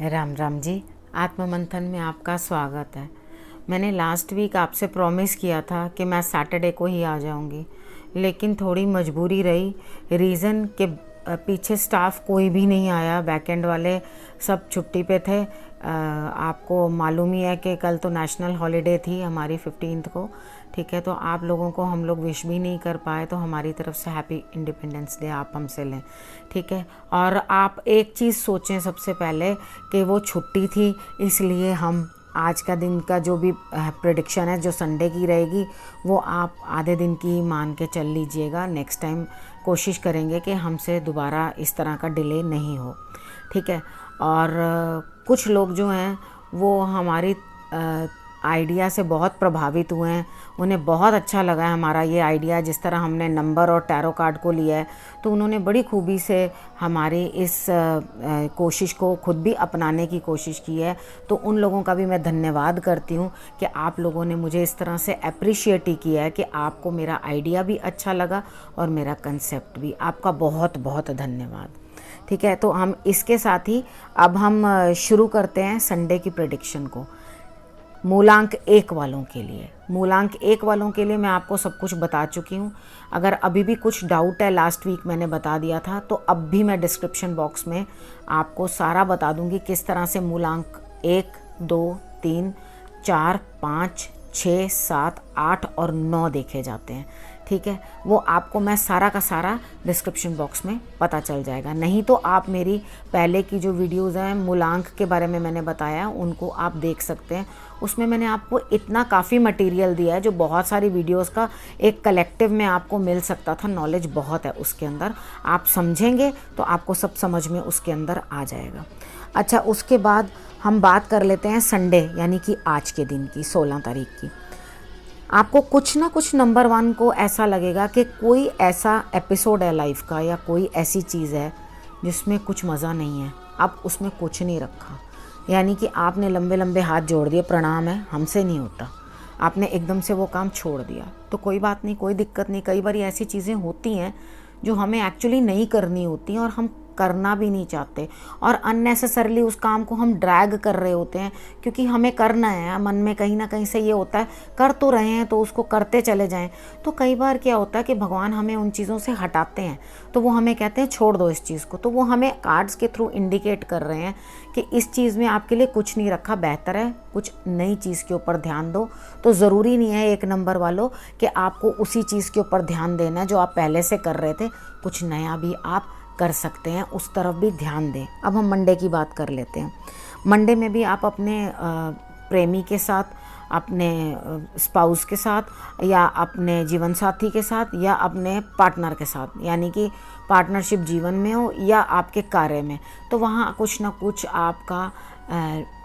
राम राम जी। आत्म मंथन में आपका स्वागत है। मैंने लास्ट वीक आपसे प्रॉमिस किया था कि मैं सैटरडे को ही आ जाऊंगी, लेकिन थोड़ी मजबूरी रही। रीज़न के पीछे स्टाफ कोई भी नहीं आया, बैकएंड वाले सब छुट्टी पे थे। आपको मालूम ही है कि कल तो नेशनल हॉलिडे थी हमारी 15th को, ठीक है। तो आप लोगों को हम लोग विश भी नहीं कर पाए, तो हमारी तरफ से हैप्पी इंडिपेंडेंस डे आप हमसे लें, ठीक है। और आप एक चीज़ सोचें सबसे पहले कि वो छुट्टी थी, इसलिए हम आज का दिन का जो भी प्रेडिक्शन है जो संडे की रहेगी वो आप आधे दिन की ही मान के चल लीजिएगा। नेक्स्ट टाइम कोशिश करेंगे कि हमसे दोबारा इस तरह का डिले नहीं हो, ठीक है। और कुछ लोग जो हैं वो हमारी आइडिया से बहुत प्रभावित हुए हैं, उन्हें बहुत अच्छा लगा है हमारा ये आइडिया, जिस तरह हमने नंबर और टैरो कार्ड को लिया है। तो उन्होंने बड़ी खूबी से हमारी इस कोशिश को खुद भी अपनाने की कोशिश की है। तो उन लोगों का भी मैं धन्यवाद करती हूँ कि आप लोगों ने मुझे इस तरह से अप्रिशिएट ही किया है कि आपको मेरा आइडिया भी अच्छा लगा और मेरा कंसेप्ट भी। आपका बहुत बहुत धन्यवाद, ठीक है। तो हम इसके साथ ही अब हम शुरू करते हैं संडे की प्रेडिक्शन को। मूलांक 1 वालों के लिए, मूलांक 1 वालों के लिए मैं आपको सब कुछ बता चुकी हूँ। अगर अभी भी कुछ डाउट है, लास्ट वीक मैंने बता दिया था, तो अब भी मैं डिस्क्रिप्शन बॉक्स में आपको सारा बता दूँगी किस तरह से मूलांक 1, 2, 3, 4, 5, 6, 7, 8 और 9 देखे जाते हैं, ठीक है। वो आपको मैं सारा का सारा डिस्क्रिप्शन बॉक्स में पता चल जाएगा। नहीं तो आप मेरी पहले की जो वीडियोस हैं मूलांक के बारे में मैंने बताया, उनको आप देख सकते हैं। उसमें मैंने आपको इतना काफ़ी मटेरियल दिया है जो बहुत सारी वीडियोस का एक कलेक्टिव में आपको मिल सकता था। नॉलेज बहुत है उसके अंदर, आप समझेंगे तो आपको सब समझ में उसके अंदर आ जाएगा। अच्छा, उसके बाद हम बात कर लेते हैं संडे यानी कि आज के दिन की, 16 तारीख की। आपको कुछ ना कुछ नंबर 1 को ऐसा लगेगा कि कोई ऐसा एपिसोड है लाइफ का या कोई ऐसी चीज़ है जिसमें कुछ मज़ा नहीं है, आप उसमें कुछ नहीं रखा। यानी कि आपने लंबे लंबे हाथ जोड़ दिए, प्रणाम है हमसे नहीं होता, आपने एकदम से वो काम छोड़ दिया। तो कोई बात नहीं, कोई दिक्कत नहीं। कई बार ऐसी चीज़ें होती हैं जो हमें एक्चुअली नहीं करनी होती और हम करना भी नहीं चाहते, और अननेसेसरली उस काम को हम ड्रैग कर रहे होते हैं क्योंकि हमें करना है। मन में कहीं ना कहीं से ये होता है कर तो रहे हैं तो उसको करते चले जाएं। तो कई बार क्या होता है कि भगवान हमें उन चीज़ों से हटाते हैं, तो वो हमें कहते हैं छोड़ दो इस चीज़ को। तो वो हमें कार्ड्स के थ्रू इंडिकेट कर रहे हैं कि इस चीज़ में आपके लिए कुछ नहीं रखा, बेहतर है कुछ नई चीज़ के ऊपर ध्यान दो। तो ज़रूरी नहीं है 1 नंबर वालों कि आपको उसी चीज़ के ऊपर ध्यान देना है जो आप पहले से कर रहे थे। कुछ नया भी आप कर सकते हैं, उस तरफ भी ध्यान दें। अब हम मंडे की बात कर लेते हैं। मंडे में भी आप अपने प्रेमी के साथ, अपने स्पाउस के साथ, या अपने जीवन साथी के साथ, या अपने पार्टनर के साथ, यानी कि पार्टनरशिप जीवन में हो या आपके कार्य में, तो वहाँ कुछ ना कुछ आपका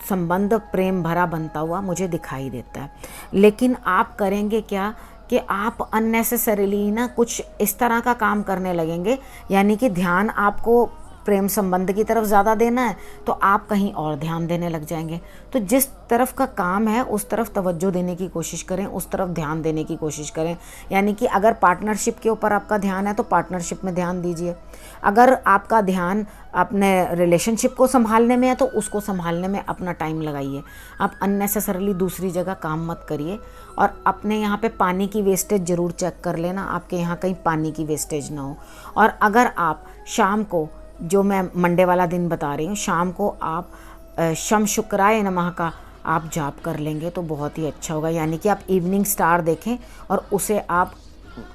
संबंध प्रेम भरा बनता हुआ मुझे दिखाई देता है। लेकिन आप करेंगे क्या कि आप अननेसेसरीली ना कुछ इस तरह का काम करने लगेंगे, यानी कि ध्यान आपको प्रेम संबंध की तरफ ज़्यादा देना है तो आप कहीं और ध्यान देने लग जाएंगे। तो जिस तरफ का काम है उस तरफ तवज्जो देने की कोशिश करें, उस तरफ ध्यान देने की कोशिश करें। यानी कि अगर पार्टनरशिप के ऊपर आपका ध्यान है तो पार्टनरशिप में ध्यान दीजिए। अगर आपका ध्यान अपने रिलेशनशिप को संभालने में है तो उसको संभालने में अपना टाइम लगाइए। आप अननेसेसरली दूसरी जगह काम मत करिए। और अपने यहाँ पे पानी की वेस्टेज ज़रूर चेक कर लेना, आपके यहाँ कहीं पानी की वेस्टेज ना हो। और अगर आप शाम को, जो मैं मंडे वाला दिन बता रही हूँ, शाम को आप शम शुक्राय नमः का आप जाप कर लेंगे तो बहुत ही अच्छा होगा। यानी कि आप इवनिंग स्टार देखें और उसे आप,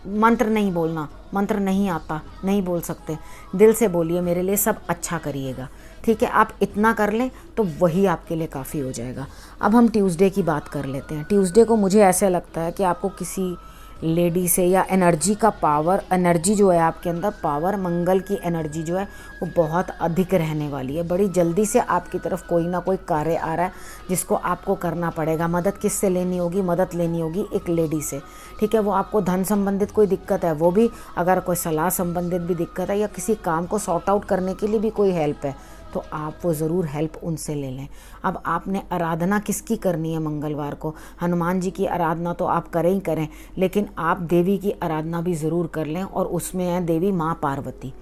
मंत्र नहीं बोलना, मंत्र नहीं आता, नहीं बोल सकते, दिल से बोलिए मेरे लिए सब अच्छा करिएगा, ठीक है। आप इतना कर लें तो वही आपके लिए काफ़ी हो जाएगा। अब हम ट्यूसडे की बात कर लेते हैं। ट्यूसडे को मुझे ऐसे लगता है कि आपको किसी लेडी से या एनर्जी का पावर, एनर्जी जो है आपके अंदर, पावर मंगल की एनर्जी जो है वो बहुत अधिक रहने वाली है। बड़ी जल्दी से आपकी तरफ कोई ना कोई कार्य आ रहा है जिसको आपको करना पड़ेगा। मदद किससे लेनी होगी? मदद लेनी होगी एक लेडी से, ठीक है। वो आपको धन संबंधित कोई दिक्कत है वो भी, अगर कोई सलाह संबंधित भी दिक्कत है या किसी काम को सॉर्ट आउट करने के लिए भी कोई हेल्प है तो आप वो ज़रूर हेल्प उनसे ले लें। अब आपने आराधना किसकी करनी है मंगलवार को? हनुमान जी की आराधना तो आप करें ही करें, लेकिन आप देवी की आराधना भी ज़रूर कर लें, और उसमें है देवी माँ पार्वती।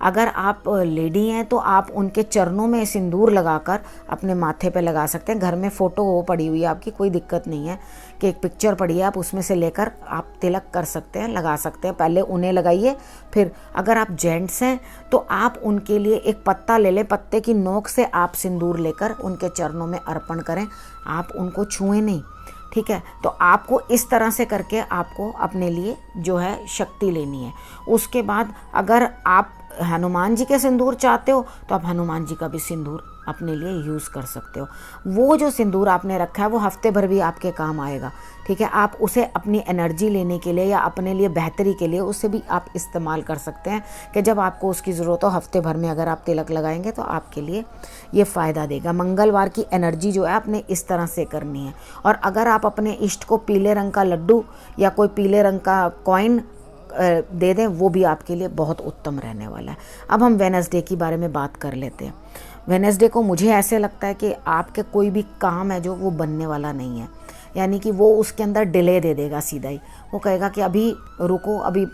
अगर आप लेडी हैं तो आप उनके चरणों में सिंदूर लगाकर अपने माथे पे लगा सकते हैं। घर में फ़ोटो वो पड़ी हुई है आपकी, कोई दिक्कत नहीं है कि एक पिक्चर पड़ी है, आप उसमें से लेकर आप तिलक कर सकते हैं, लगा सकते हैं। पहले उन्हें लगाइए, फिर अगर आप जेंट्स हैं तो आप उनके लिए एक पत्ता ले लें, पत्ते की नोक से आप सिंदूर लेकर उनके चरणों में अर्पण करें, आप उनको छुएं नहीं, ठीक है। तो आपको इस तरह से करके आपको अपने लिए जो है शक्ति लेनी है। उसके बाद अगर आप हनुमान जी के सिंदूर चाहते हो तो आप हनुमान जी का भी सिंदूर अपने लिए यूज़ कर सकते हो। वो जो सिंदूर आपने रखा है वो हफ्ते भर भी आपके काम आएगा, ठीक है। आप उसे अपनी एनर्जी लेने के लिए या अपने लिए बेहतरी के लिए उसे भी आप इस्तेमाल कर सकते हैं कि जब आपको उसकी ज़रूरत हो हफ्ते भर में अगर आप तिलक लगाएंगे तो आपके लिए ये फ़ायदा देगा। मंगलवार की एनर्जी जो है आपने इस तरह से करनी है। और अगर आप अपने इष्ट को पीले रंग का लड्डू या कोई पीले रंग का कॉइन दे दें, वो भी आपके लिए बहुत उत्तम रहने वाला है। अब हम वेडनेसडे की बारे में बात कर लेते हैं। वेडनेसडे को मुझे ऐसे लगता है कि आपके कोई भी काम है जो वो बनने वाला नहीं है, यानी कि वो उसके अंदर डिले दे देगा सीधा ही। वो कहेगा कि अभी रुको, अभी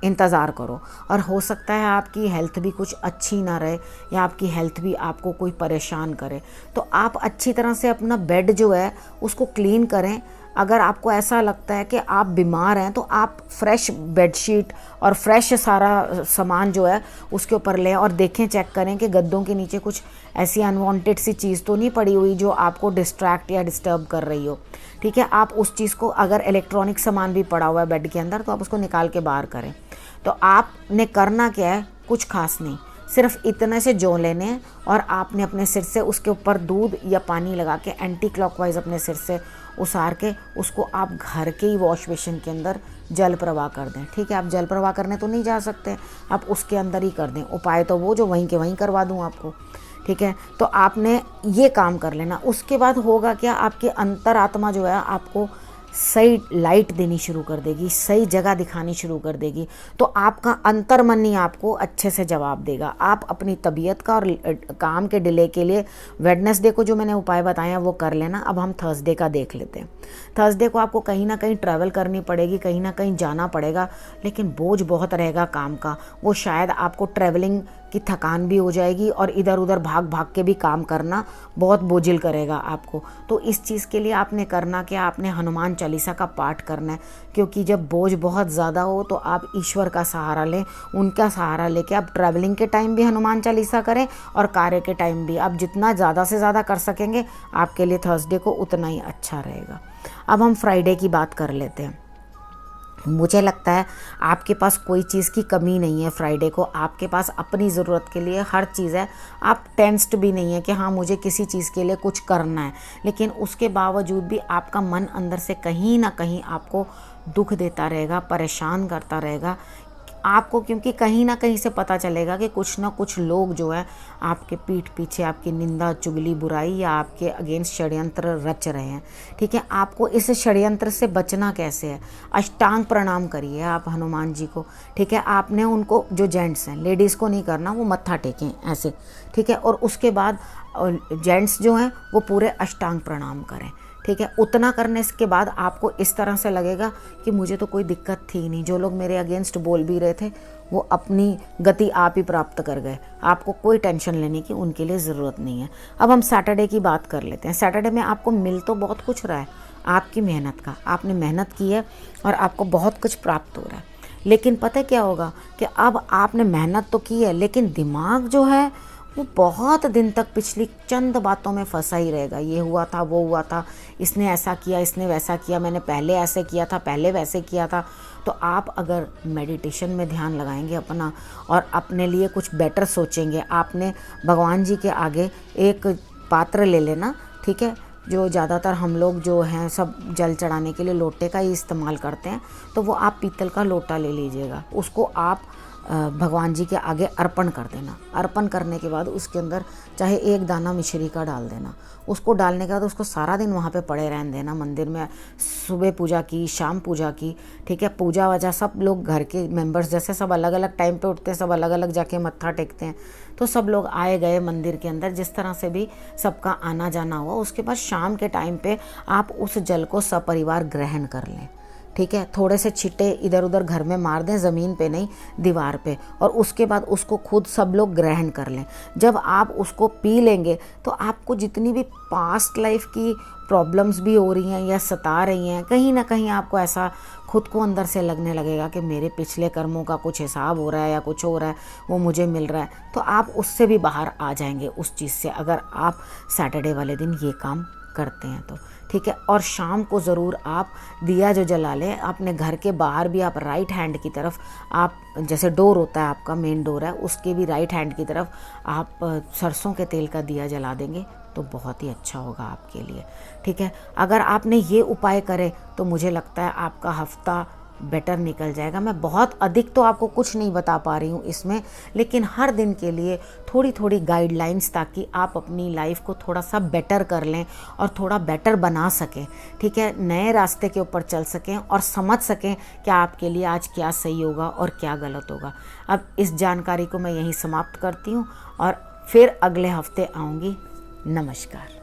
इंतज़ार करो। और हो सकता है आपकी हेल्थ भी कुछ अच्छी ना रहे या आपकी हेल्थ भी आपको कोई परेशान करे, तो आप अच्छी तरह से अपना बेड जो है उसको क्लीन करें। अगर आपको ऐसा लगता है कि आप बीमार हैं तो आप फ्रेश बेडशीट और फ्रेश सारा सामान जो है उसके ऊपर लें और देखें, चेक करें कि गद्दों के नीचे कुछ ऐसी अनवांटेड सी चीज़ तो नहीं पड़ी हुई जो आपको डिस्ट्रैक्ट या डिस्टर्ब कर रही हो, ठीक है। आप उस चीज़ को, अगर इलेक्ट्रॉनिक सामान भी पड़ा हुआ है बेड के अंदर, तो आप उसको निकाल के बाहर करें। तो आपने करना क्या है, कुछ खास नहीं, सिर्फ इतने से जौ लेने हैं और आपने अपने सिर से उसके ऊपर दूध या पानी लगा के एंटी क्लॉकवाइज अपने सिर से उसार के उसको आप घर के ही वॉश बेसिन के अंदर जल प्रवाह कर दें, ठीक है। आप जल प्रवाह करने तो नहीं जा सकते, आप उसके अंदर ही कर दें। उपाय तो वो जो वहीं के वहीं करवा दूँ आपको, ठीक है। तो आपने ये काम कर लेना। उसके बाद होगा क्या, आपकी अंतरात्मा जो है आपको सही लाइट देनी शुरू कर देगी, सही जगह दिखानी शुरू कर देगी। तो आपका अंतर्मन ही आपको अच्छे से जवाब देगा। आप अपनी तबीयत का और काम के डिले के लिए वेडनेसडे को जो मैंने उपाय बताए हैं वो कर लेना। अब हम थर्सडे का देख लेते हैं। थर्सडे को आपको कहीं ना कहीं ट्रैवल करनी पड़ेगी, कहीं ना कहीं जाना पड़ेगा, लेकिन बोझ बहुत रहेगा काम का। वो शायद आपको ट्रैवलिंग की थकान भी हो जाएगी और इधर उधर भाग भाग के भी काम करना बहुत बोझिल करेगा आपको। तो इस चीज़ के लिए आपने करना क्या, आपने हनुमान चालीसा का पाठ करना है। क्योंकि जब बोझ बहुत ज़्यादा हो तो आप ईश्वर का सहारा लें, उनका सहारा लेके आप ट्रैवलिंग के टाइम भी हनुमान चालीसा करें और कार्य के टाइम भी। आप जितना ज़्यादा से ज़्यादा कर सकेंगे आपके लिए थर्सडे को उतना ही अच्छा रहेगा। अब हम फ्राइडे की बात कर लेते हैं। मुझे लगता है आपके पास कोई चीज़ की कमी नहीं है। फ्राइडे को आपके पास अपनी ज़रूरत के लिए हर चीज़ है। आप टेंस्ड भी नहीं है कि हाँ मुझे किसी चीज़ के लिए कुछ करना है, लेकिन उसके बावजूद भी आपका मन अंदर से कहीं ना कहीं आपको दुख देता रहेगा, परेशान करता रहेगा आपको। क्योंकि कहीं ना कहीं से पता चलेगा कि कुछ ना कुछ लोग जो है आपके पीठ पीछे आपकी निंदा, चुगली, बुराई या आपके अगेंस्ट षड्यंत्र रच रहे हैं, ठीक है। आपको इस षड्यंत्र से बचना कैसे है, अष्टांग प्रणाम करिए आप हनुमान जी को, ठीक है। आपने उनको, जो जेंट्स हैं, लेडीज़ को नहीं करना, वो मत्था टेकें ऐसे, ठीक है। और उसके बाद जेंट्स जो हैं वो पूरे अष्टांग प्रणाम करें, ठीक है। उतना करने के बाद आपको इस तरह से लगेगा कि मुझे तो कोई दिक्कत थी नहीं, जो लोग मेरे अगेंस्ट बोल भी रहे थे वो अपनी गति आप ही प्राप्त कर गए। आपको कोई टेंशन लेने की उनके लिए ज़रूरत नहीं है। अब हम सैटरडे की बात कर लेते हैं। सैटरडे में आपको मिल तो बहुत कुछ रहा है आपकी मेहनत का, आपने मेहनत की है और आपको बहुत कुछ प्राप्त हो रहा है। लेकिन पता क्या होगा कि अब आपने मेहनत तो की है, लेकिन दिमाग जो है वो बहुत दिन तक पिछली चंद बातों में फंसा ही रहेगा। ये हुआ था, वो हुआ था, इसने ऐसा किया, इसने वैसा किया, मैंने पहले ऐसे किया था, पहले वैसे किया था। तो आप अगर मेडिटेशन में ध्यान लगाएंगे अपना और अपने लिए कुछ बेटर सोचेंगे, आपने भगवान जी के आगे एक पात्र ले लेना, ठीक है। जो ज़्यादातर हम लोग जो हैं सब जल चढ़ाने के लिए लोटे का ही इस्तेमाल करते हैं, तो वो आप पीतल का लोटा ले लीजिएगा, उसको आप भगवान जी के आगे अर्पण कर देना। अर्पण करने के बाद उसके अंदर चाहे एक दाना मिश्री का डाल देना। उसको डालने के बाद उसको सारा दिन वहाँ पे पड़े रहने देना मंदिर में। सुबह पूजा की, शाम पूजा की, ठीक है। पूजा वजह सब लोग घर के मेंबर्स जैसे सब अलग अलग टाइम पे उठते हैं, सब अलग अलग जाके मत्था टेकते हैं, तो सब लोग आए गए मंदिर के अंदर, जिस तरह से भी सबका आना जाना हुआ। उसके बाद शाम के टाइम पे आप उस जल को सपरिवार ग्रहण कर लें, ठीक है, थोड़े से छिट्टे इधर उधर घर में मार दें, ज़मीन पे नहीं, दीवार पे, और उसके बाद उसको खुद सब लोग ग्रहण कर लें। जब आप उसको पी लेंगे तो आपको जितनी भी पास्ट लाइफ की प्रॉब्लम्स भी हो रही हैं या सता रही हैं, कहीं ना कहीं आपको ऐसा खुद को अंदर से लगने लगेगा कि मेरे पिछले कर्मों का कुछ हिसाब हो रहा है या कुछ हो रहा है, वो मुझे मिल रहा है, तो आप उससे भी बाहर आ जाएंगे उस चीज़ से, अगर आप सैटरडे वाले दिन ये काम करते हैं तो। ठीक है, और शाम को ज़रूर आप दिया जो जला लें, अपने घर के बाहर भी आप राइट हैंड की तरफ, आप जैसे डोर होता है आपका, मेन डोर है, उसके भी राइट हैंड की तरफ आप सरसों के तेल का दिया जला देंगे तो बहुत ही अच्छा होगा आपके लिए। ठीक है, अगर आपने ये उपाय करे तो मुझे लगता है आपका हफ्ता बेटर निकल जाएगा। मैं बहुत अधिक तो आपको कुछ नहीं बता पा रही हूँ इसमें, लेकिन हर दिन के लिए थोड़ी थोड़ी गाइडलाइंस, ताकि आप अपनी लाइफ को थोड़ा सा बेटर कर लें और थोड़ा बेटर बना सकें। ठीक है, नए रास्ते के ऊपर चल सकें और समझ सकें कि आपके लिए आज क्या सही होगा और क्या गलत होगा। अब इस जानकारी को मैं यहीं समाप्त करती हूँ और फिर अगले हफ्ते आऊँगी। नमस्कार।